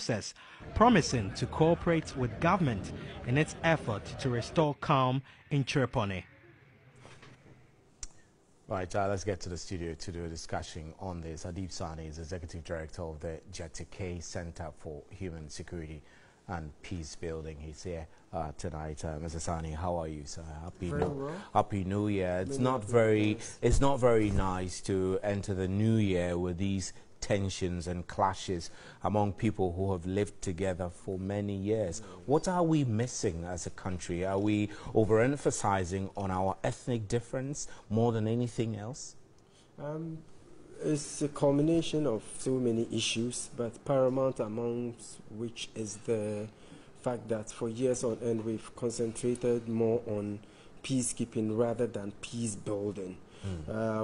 process, promising to cooperate with government in its effort to restore calm in Chereponi. Right, let's get to the studio to do a discussion on this. Adib Saani is Executive Director of the Jatikay Center for Human Security and Peace Building. He's here tonight. Mr. Saani, how are you, sir? Happy New Year. It's not very nice to enter the new year with these tensions and clashes among people who have lived together for many years. What are we missing as a country? Are we overemphasizing on our ethnic difference more than anything else? It's a combination of so many issues, but paramount amongst which is the fact that for years on end we've concentrated more on peacekeeping rather than peace building.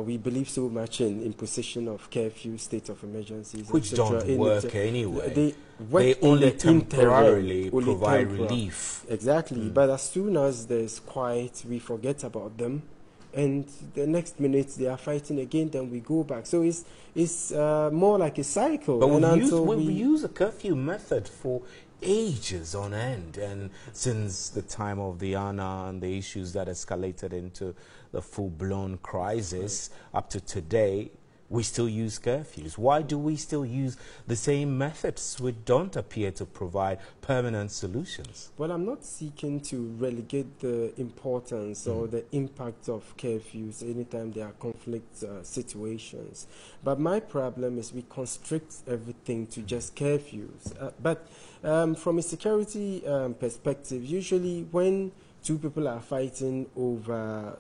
We believe so much in imposition of curfew, state of emergencies, which don't work anyway. They only temporarily provide relief. Exactly, but as soon as there's quiet, we forget about them, and the next minute they are fighting again, then we go back. So it's more like a cycle. But we've used a curfew method for ages on end, and since the time of the ANA and the issues that escalated into the full-blown crisis up to today, we still use curfews. Why do we still use the same methods which don't appear to provide permanent solutions? Well, I'm not seeking to relegate the importance or the impact of curfews anytime there are conflict situations. But my problem is we constrict everything to just curfews. But from a security perspective, usually when two people are fighting over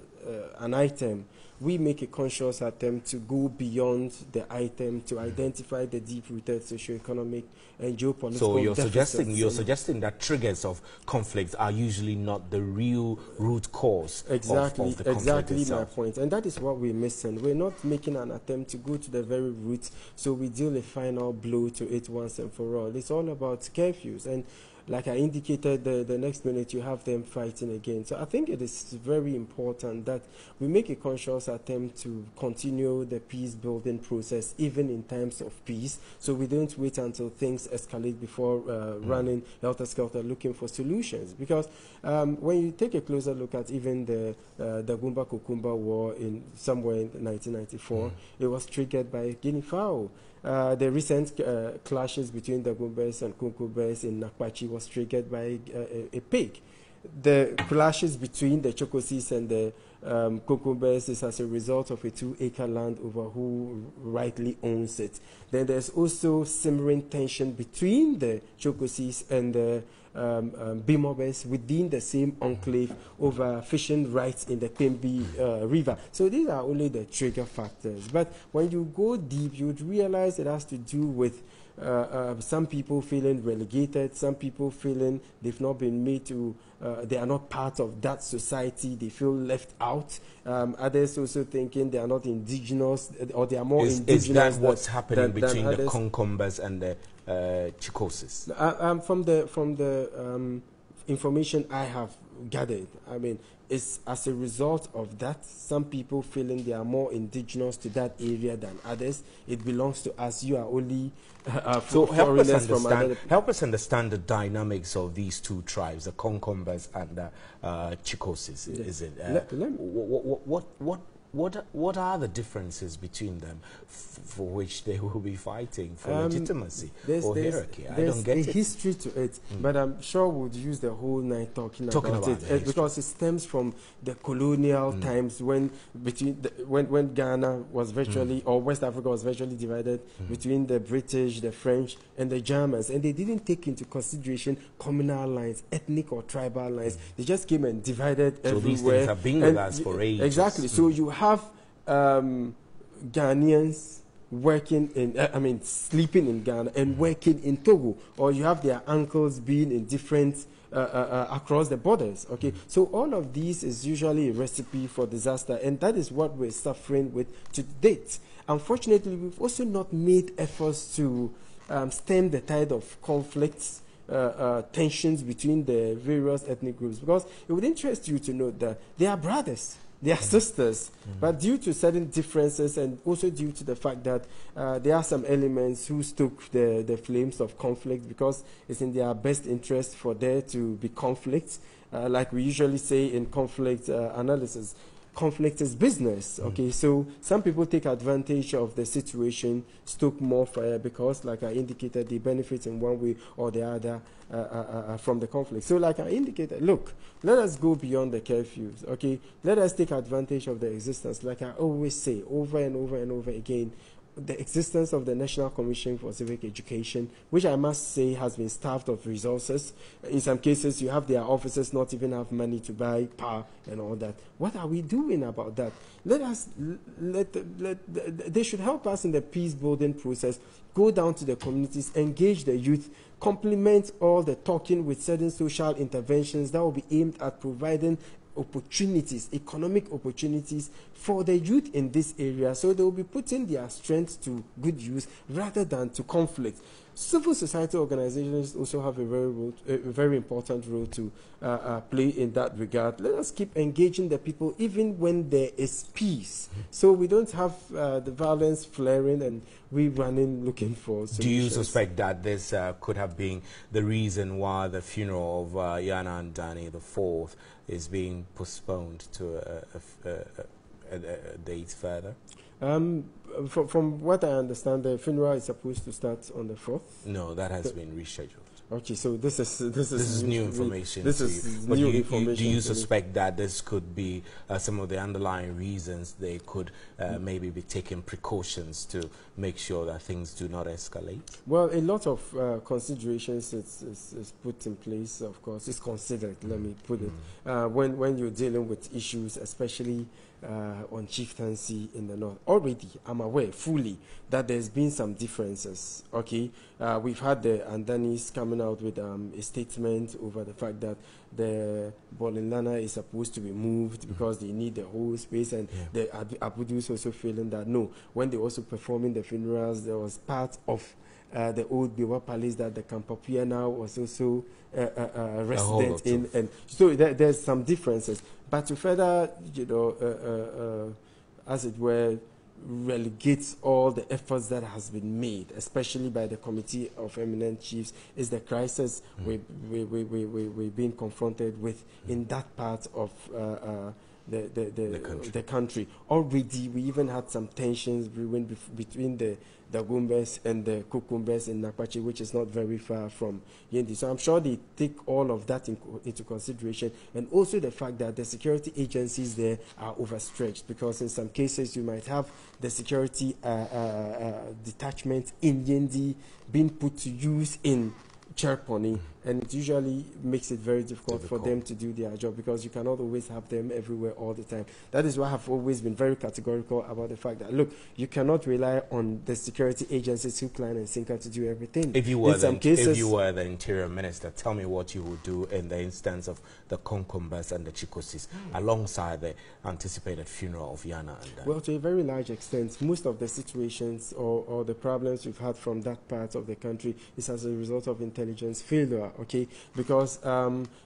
an item, we make a conscious attempt to go beyond the item to identify the deep-rooted socio-economic and geopolitical So you're deficits. suggesting that triggers of conflicts are usually not the real root cause of the conflict Exactly itself. my point. And that is what we're missing. We're not making an attempt to go to the very root, so we deal a final blow to it once and for all. It's all about curfews. And like I indicated, the next minute you have them fighting again. So I think it is very important that we make a conscious attempt to continue the peace-building process even in times of peace, so we don't wait until things escalate before running helter-skelter looking for solutions. Because when you take a closer look at even the Gumba-Kukumba War somewhere in 1994, it was triggered by Guinea fowl. The recent clashes between the Gumbes and Kunkubes in Nakwachi was triggered by a pig. The clashes between the Chokosis and the Kunkubes is as a result of a 2-acre land over who rightly owns it. Then there's also simmering tension between the Chokosis and the Bimobes within the same enclave over fishing rights in the Pembi River. So these are only the trigger factors. But when you go deep, you'd realize it has to do with some people feeling relegated, some people feeling they've not been made to, they are not part of that society, they feel left out. Others also thinking they are not indigenous, or they are more indigenous. Is that what's happening between the Konkombas and the Chikosis? From the information I have gathered, I mean, it's as a result of that, some people feeling they are more indigenous to that area than others. It belongs to us. You are only so help us understand the dynamics of these two tribes, the Konkombas and the Chikosis. Yes. Is it what are the differences between them for which they will be fighting for legitimacy or hierarchy? I don't get it. There's a history to it, but I'm sure we'll use the whole night talking about it because it stems from the colonial times when Ghana was virtually, or West Africa was virtually divided between the British, the French, and the Germans, and they didn't take into consideration communal lines, ethnic or tribal lines. They just came and divided everywhere. So these things have been with us for ages. Exactly. So you have Ghanaians working in, sleeping in Ghana and working in Togo, or you have their uncles being in different, across the borders, okay? So all of these is usually a recipe for disaster, and that is what we're suffering with to date. Unfortunately, we've also not made efforts to stem the tide of conflicts, tensions between the various ethnic groups, because it would interest you to note that they are brothers. They are sisters. But due to certain differences and also due to the fact that there are some elements who stoke the flames of conflict because it's in their best interest for there to be conflict. Like we usually say in conflict analysis, conflict is business. Okay, so some people take advantage of the situation, stoke more fire because, like I indicated, they benefit in one way or the other from the conflict. So, like I indicated, look, let us go beyond the curfews. Okay, let us take advantage of the existence. Like I always say, over and over and over again, the existence of the National Commission for Civic Education, which I must say has been starved of resources. In some cases, you have their officers not even have money to buy power and all that. What are we doing about that? They should help us in the peace building process, go down to the communities, engage the youth, complement all the talking with certain social interventions that will be aimed at providing opportunities, economic opportunities for the youth in this area, so they will be putting their strength to good use rather than to conflict. Civil society organizations also have a very important role to play in that regard. Let us keep engaging the people even when there is peace, so we don't have the violence flaring and we running looking for solutions. Do you suspect that this could have been the reason why the funeral of Yana and Danny IV is being postponed to a date further? From what I understand, the funeral is supposed to start on the 4th. No, that has been rescheduled. Okay, so this is new information. This is new information. Do you suspect that this could be some of the underlying reasons they could maybe be taking precautions to make sure that things do not escalate? Well, a lot of considerations is put in place. Of course, it's considered. Let me put it when you're dealing with issues, especially on chieftaincy in the north. Already, I'm aware fully that there's been some differences. Okay, we've had the Andanis coming out with a statement over the fact that the Bolinlana is supposed to be moved because they need the whole space, and the Abudus also feeling that no, when they also performing the funerals, there was part of the old Biwa Palace that the Kampapia now was also resident in, and so there's some differences. But to further, as it were, relegates all the efforts that has been made, especially by the Committee of Eminent Chiefs, is the crisis we're being confronted with in that part of the country. Already, we even had some tensions between the Gumbes and the Kukumbes in Nakwachi, which is not very far from Yendi. So I'm sure they take all of that into consideration, and also the fact that the security agencies there are overstretched, because in some cases you might have the security detachment in Yendi being put to use in Chereponi, and it usually makes it very difficult for them to do their job, because you cannot always have them everywhere all the time. That is why I have always been very categorical about the fact that, look, you cannot rely on the security agencies, hook, line, and sinker to do everything. If you were the Interior Minister, tell me what you would do in the instance of the Konkombas and the Chikosis alongside the anticipated funeral of Yana and Dan. Well, to a very large extent, most of the situations or the problems we've had from that part of the country is as a result of intelligence failure. Okay, because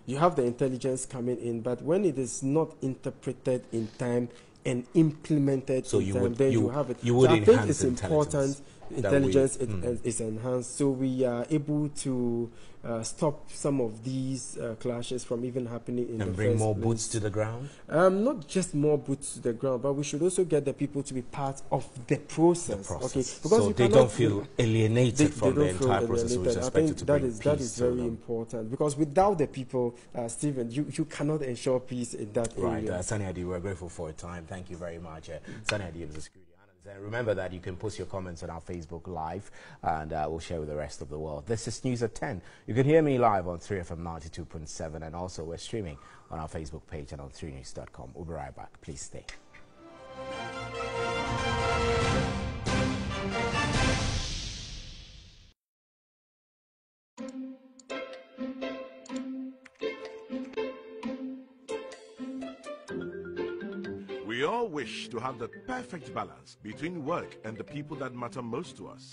you have the intelligence coming in, but when it is not interpreted in time and implemented in time, then you have it. So I think it's important. Intelligence is enhanced, so we are able to stop some of these clashes from even happening in the first place. And bring more boots to the ground? Not just more boots to the ground, but we should also get the people to be part of the process. Okay, because so they don't feel alienated from the entire process with respect to bring peace. That is very important, because without the people, Stephen, you cannot ensure peace in that area. Right, Sani Adib, we're grateful for your time. Thank you very much. Sani Adib is a security. And remember that you can post your comments on our Facebook Live, and we'll share with the rest of the world. This is News at 10. You can hear me live on 3FM 92.7, and also we're streaming on our Facebook page and on 3news.com. We'll be right back. Please stay. We all wish to have the perfect balance between work and the people that matter most to us.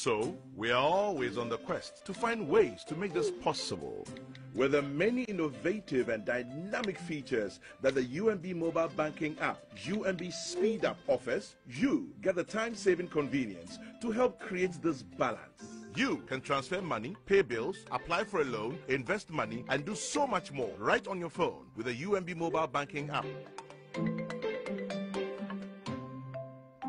So, we are always on the quest to find ways to make this possible. With the many innovative and dynamic features that the UMB mobile banking app, UMB Speed Up, offers, you get the time-saving convenience to help create this balance. You can transfer money, pay bills, apply for a loan, invest money, and do so much more right on your phone with the UMB mobile banking app.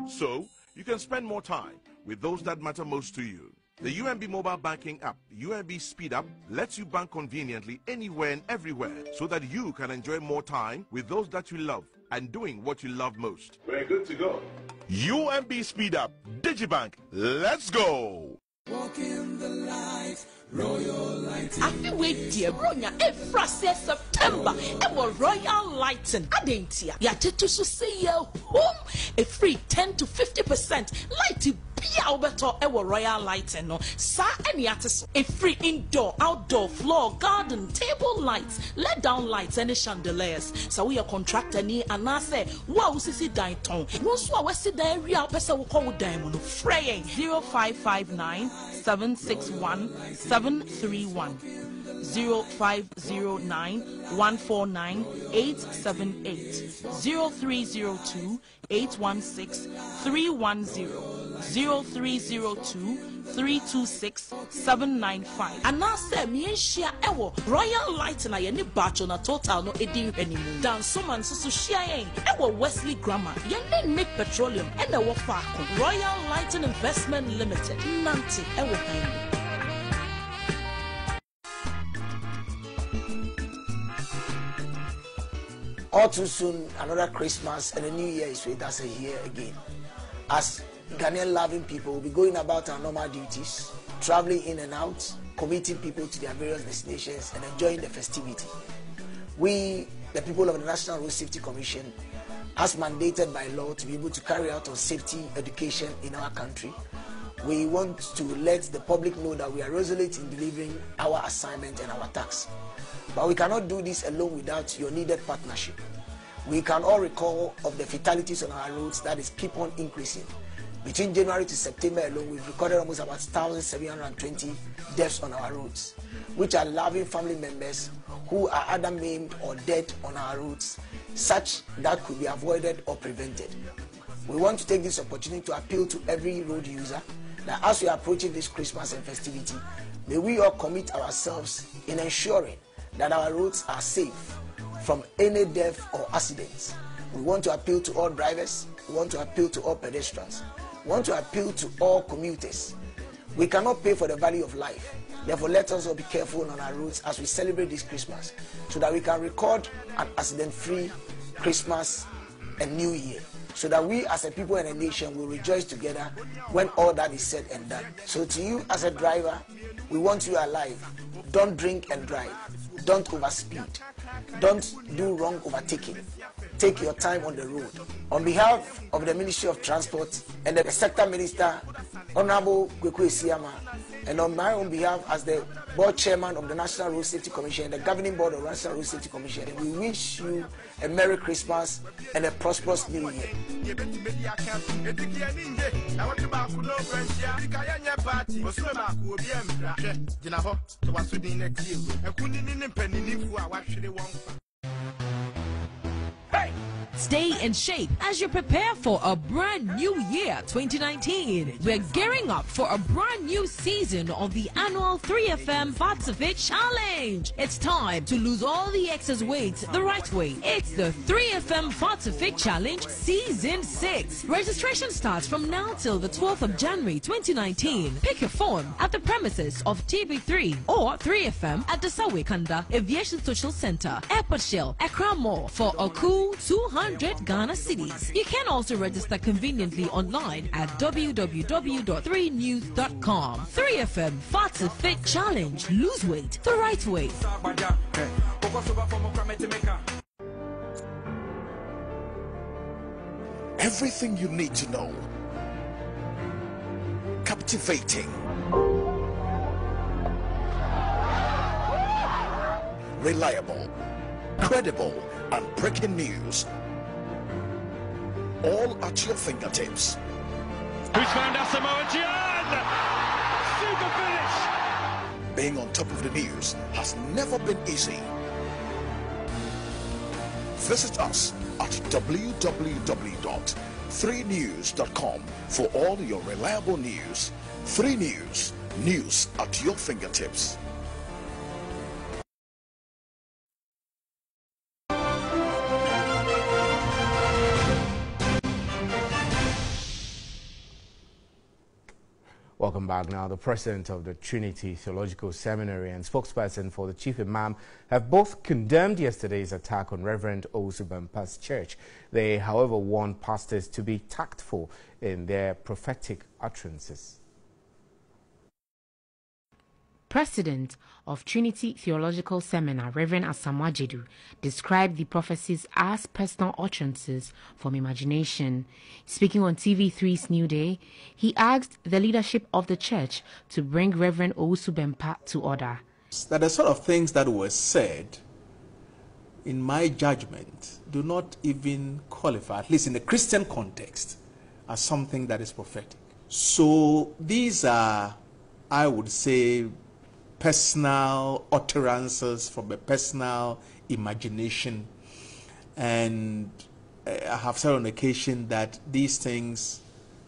So, you can spend more time with those that matter most to you. The UMB mobile banking app, UMB Speed Up, lets you bank conveniently anywhere and everywhere so that you can enjoy more time with those that you love and doing what you love most. We're good to go. UMB Speed Up, Digibank, let's go! Walk in the light, Royal Lighting. I feel wait dear Bronya every September. It was Royal Lighting. I didn't hear. Ya to say your home a free 10 to 50% lighting. Alberto ewo Royal Lighting no sa any artist a free indoor, outdoor, floor, garden, table lights, let down lights and chandeliers. So we are contractor ni and I say wow sisi dine ton. Once we see the area person will call diamond fraying 0559 761 731 0509 149 878 0302 816 310 0302 326 795 and now say me share ewo Royal Lighting na ye ni batch na total no edin hwanimu dan so man so share ewo Wesley Grammar ye make petroleum and ewo faako Royal Lighting Investment Limited nanti ewo hwanimu. All too soon, another Christmas and a New Year is with us here again. As Ghanaian loving people, we'll be going about our normal duties, traveling in and out, committing people to their various destinations and enjoying the festivity. We, the people of the National Road Safety Commission, as mandated by law to be able to carry out on safety education in our country, we want to let the public know that we are resolute in delivering our assignment and our task. But we cannot do this alone without your needed partnership. We can all recall of the fatalities on our roads that is keep on increasing. Between January to September alone, we've recorded almost about 1,720 deaths on our roads, which are loving family members who are either maimed or dead on our roads, such that could be avoided or prevented. We want to take this opportunity to appeal to every road user that as we are approaching this Christmas and festivity, may we all commit ourselves in ensuring that our roads are safe from any death or accidents. We want to appeal to all drivers, we want to appeal to all pedestrians, we want to appeal to all commuters. We cannot pay for the value of life. Therefore, let us all be careful on our roads as we celebrate this Christmas so that we can record an accident-free Christmas and New Year, so that we as a people and a nation will rejoice together when all that is said and done. So to you as a driver, we want you alive. Don't drink and drive. Don't overspeed. Don't do wrong overtaking. Take your time on the road. On behalf of the Ministry of Transport and the Sector Minister, Honorable Kweku Esiama, and on my own behalf as the Board Chairman of the National Road Safety Commission and the Governing Board of the National Road Safety Commission, we wish you a Merry Christmas and a prosperous New Year. Stay in shape as you prepare for a brand new year 2019. We're gearing up for a brand new season of the annual 3FM Pacific Challenge. It's time to lose all the excess weight the right way. It's the 3FM Pacific Challenge Season 6. Registration starts from now till the 12th of January 2019. Pick your form at the premises of TB3 or 3FM at the Sawekanda Aviation Social Center, Airport Shell, Accra Mall for a cool 200 Ghana cities. You can also register conveniently online at www.3news.com. 3FM Pacific Challenge. Lose weight the right way. Everything you need to know. Captivating. Reliable. Credible and breaking news. All at your fingertips. Who's found Asamoah Gyan? Super finish! Being on top of the news has never been easy. Visit us at www.3news.com for all your reliable news. 3 News, news at your fingertips. Welcome back. Now, the president of the Trinity Theological Seminary and spokesperson for the chief imam have both condemned yesterday's attack on Reverend Owusu Bempa's church. They, however, warned pastors to be tactful in their prophetic utterances. President of Trinity Theological Seminar, Reverend Asamoah Gyedu, described the prophecies as personal utterances from imagination. Speaking on TV3's New Day, he asked the leadership of the church to bring Reverend Owusu Bempa to order. That the sort of things that were said, in my judgment, do not even qualify, at least in the Christian context, as something that is prophetic. So these are, I would say, personal utterances from a personal imagination, and I have said on occasion that these things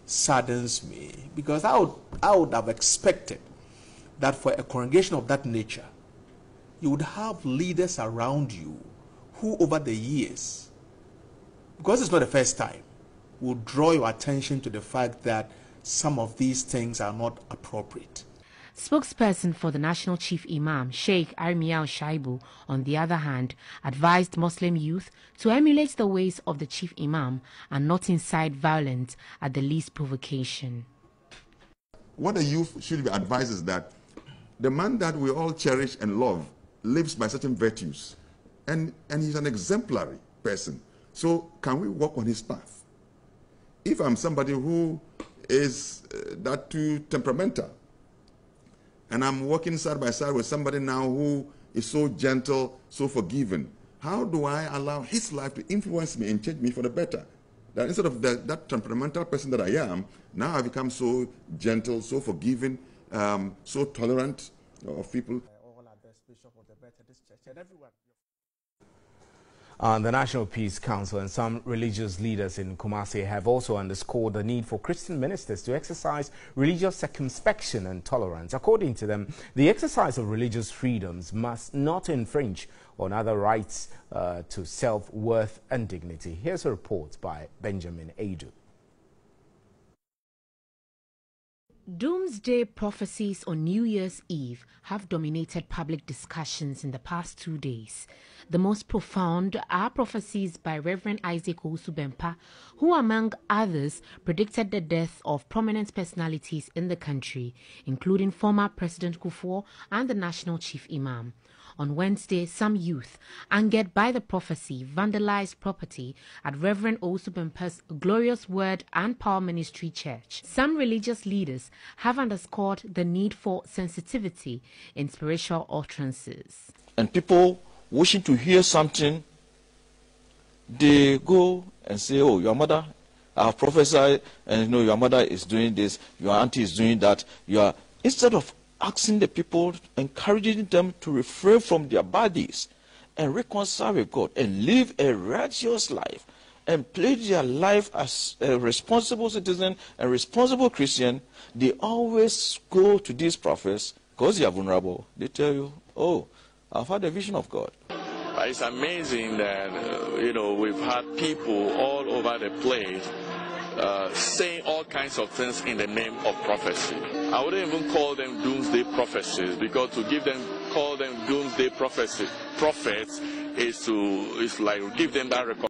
saddens me, because I would have expected that for a congregation of that nature, you would have leaders around you who over the years, because it's not the first time, will draw your attention to the fact that some of these things are not appropriate. Spokesperson for the National Chief Imam, Sheikh Armiel Shaibu, on the other hand, advised Muslim youth to emulate the ways of the Chief Imam and not incite violence at the least provocation. What the youth should be advised is that the man that we all cherish and love lives by certain virtues, and he's an exemplary person. So can we walk on his path? If I'm somebody who is that too temperamental, and I'm working side by side with somebody now who is so gentle, so forgiving, how do I allow his life to influence me and change me for the better? That instead of that temperamental person that I am, now I become so gentle, so forgiving, so tolerant of people. All our best, Bishop of the Baptist Church and everyone. The National Peace Council and some religious leaders in Kumasi have also underscored the need for Christian ministers to exercise religious circumspection and tolerance. According to them, the exercise of religious freedoms must not infringe on other rights to self-worth and dignity. Here's a report by Benjamin Adu. Doomsday prophecies on New Year's Eve have dominated public discussions in the past 2 days. The most profound are prophecies by Reverend Isaac Owusu Bempa, who among others predicted the death of prominent personalities in the country, including former President Kufuor and the National Chief Imam. On Wednesday, some youth, angered by the prophecy, vandalized property at Reverend Owusu Bempa's Glorious Word and Power Ministry Church. Some religious leaders have underscored the need for sensitivity in spiritual utterances. And people wishing to hear something, they go and say, oh, your mother, I have prophesied, and you know, your mother is doing this, your auntie is doing that. Instead of asking the people, encouraging them to refrain from their bodies and reconcile with God and live a righteous life and play their life as a responsible citizen and responsible Christian, they always go to these prophets because they are vulnerable. They tell you, oh, I've had a vision of God. It's amazing that, we've had people all over the place saying all kinds of things in the name of prophecy. I wouldn't even call them doomsday prophecies, because to call them doomsday prophets is like give them that